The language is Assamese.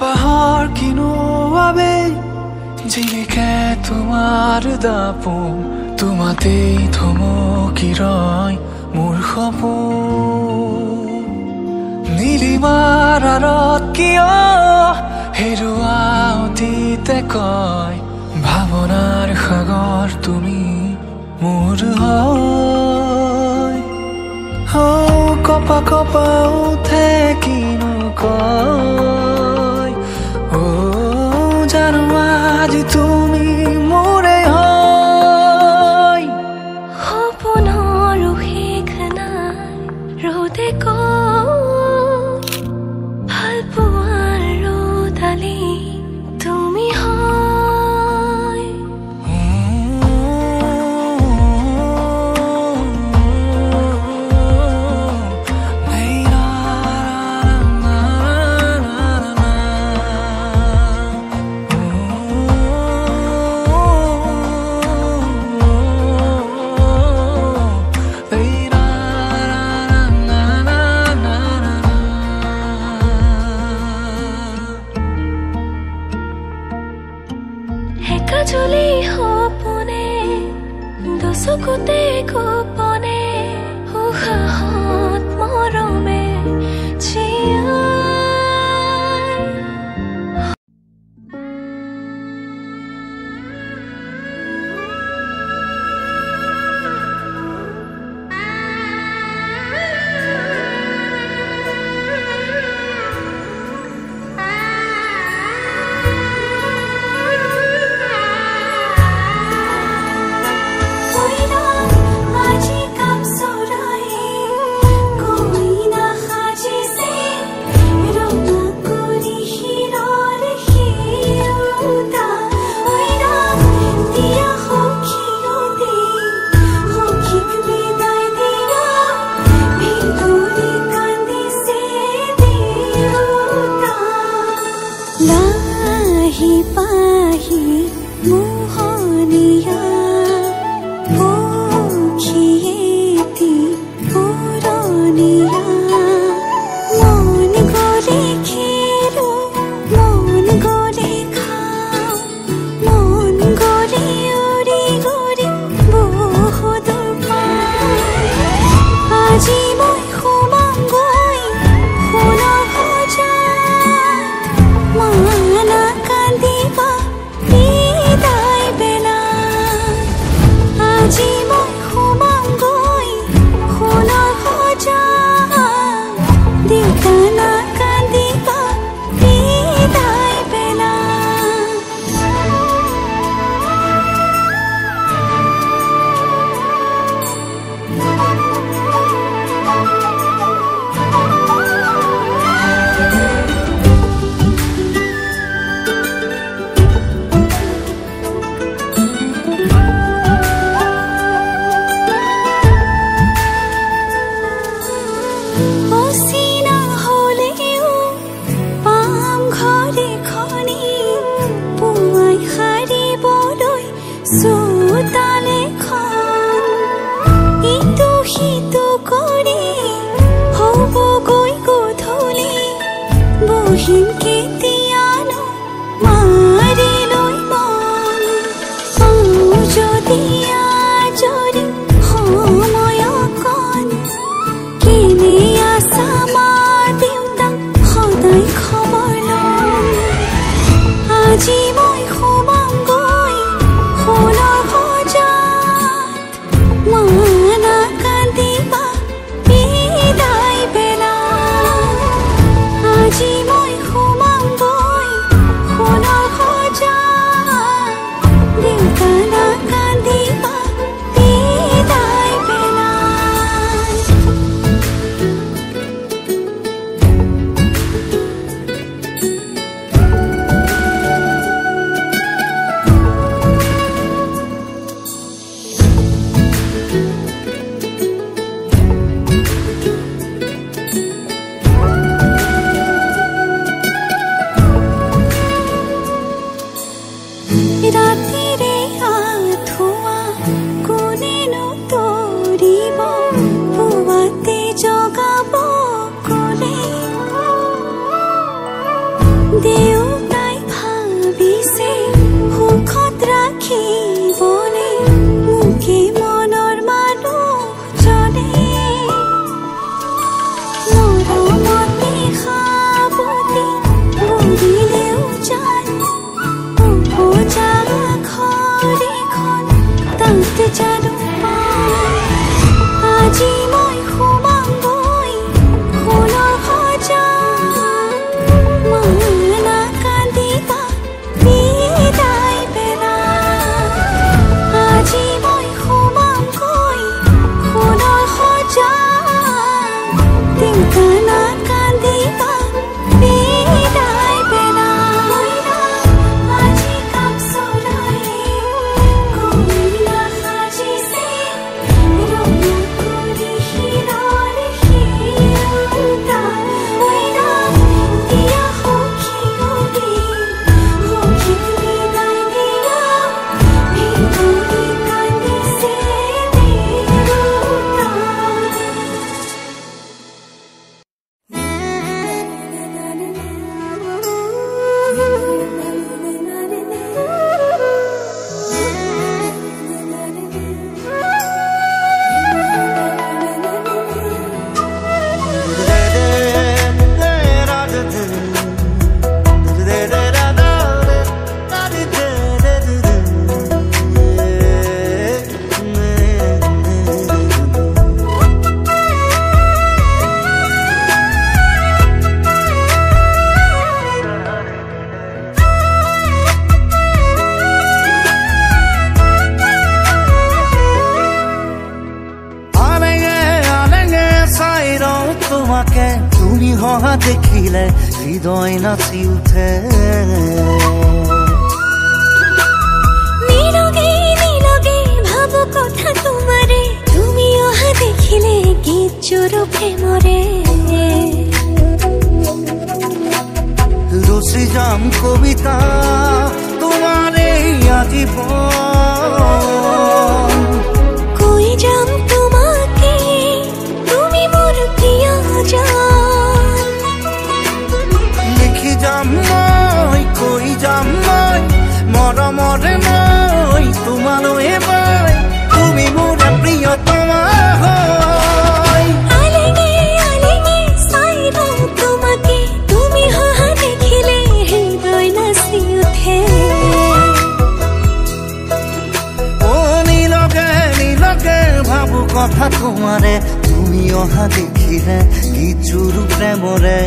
পাহাড় কিনো আবে জিলিকে তোমাৰ দাপোন তোমাতেই থমকি ৰয় মোৰ সপোন নীলিমাৰ আঁৰত কিয় হেৰুৱা অতীতে কয় ভাৱনাৰ সাগৰ তুমি মোৰ হয় কপা কপা উঠে কিনো কয় জানো আজি তুমি মোৰে হয় সপোনৰ শেষ নাই ৰ'দে কয় ভাল পোৱাৰ ৰ'দালি তুমি হয় চলি সপোনে দচকুতে গোপনে উশাহত মৰমে লাহি পাহি মোহনীয়া পক্ষীয়েতি পুৰণীয়া মন গ'লে খেলো মন গ'লে খাওঁ মন গ'লে উৰি গ'লে বহুত আজি মই সোমাম গৈ সোণৰ সজাত মানা কান্দিবা বিদায় বেলা আজি মই সোমাম গৈ সোণৰ সজাত দেউতা না কান্দিবা বিদায় বেলা অচিনা হ'লেও পাম ঘৰে খনি পুৱাই সাৰিবলৈ চোতালেখন ইটো সিটো কৰি হ'বগৈ গধূলি বহিম কেতিয়ানো মাৰি লৈ মন যদি আজৰি সময় অকণ কেনে আছা মা দেউতাক সদায় খবৰ ল'ম আজি মই সোমাম গৈ সোণৰ ৰাতিৰে আঁঠুৱা কোনেনো তৰিব পুৱাতে জগাব কোনে দেউতাই ভাবিছে সুখত ৰাখিবনে মোকে মনৰ মানুহজনে মৰমতে সাৱতি বুলিলেও জান উপজা ঘৰখন তাত জানো আজি মই সোমামগৈ সোণৰ সজাত মানা কান্দিবা বিদায় বেলা আজি মই সোমামগৈ সোণৰ সজাত টিংকানা কান্দিবা বিদায় বেলা আজি কাপ চৰায়ে কইনা সাজিছে ৰঙা কৰি শিৰৰ শিৰোতা দিয়া সখী গৰি সখীক বিদায় দিয়া ভিতৰি কান্দিছে দেউতা তোমাকে তুমি হহা দেখিলে হৃদয় নাচি উঠে নীরবে নীরবে ভাবো কথা তোমারে তুমি অহা দেখিলে গীত জোড়ো প্রেমরে রচি যাম কবিতা তোমারে আজীবন কই যাম তোমাকে তুমি মোর প্রিয়জন লিখি যাম মই কৈ যাম মই মৰমৰে মই তোমালৈ মই তুমি মোৰ প্ৰিয়তমা হয় আলেগে আলেগে চাইবো তোমাকে তুমি হহা দেখিলে হৃদয় নাচি উঠে ও নীলকে নীলকে ভাবো কথা তোমাৰে তুমি অহা দেখিলে গীত জোৰো প্ৰেমৰে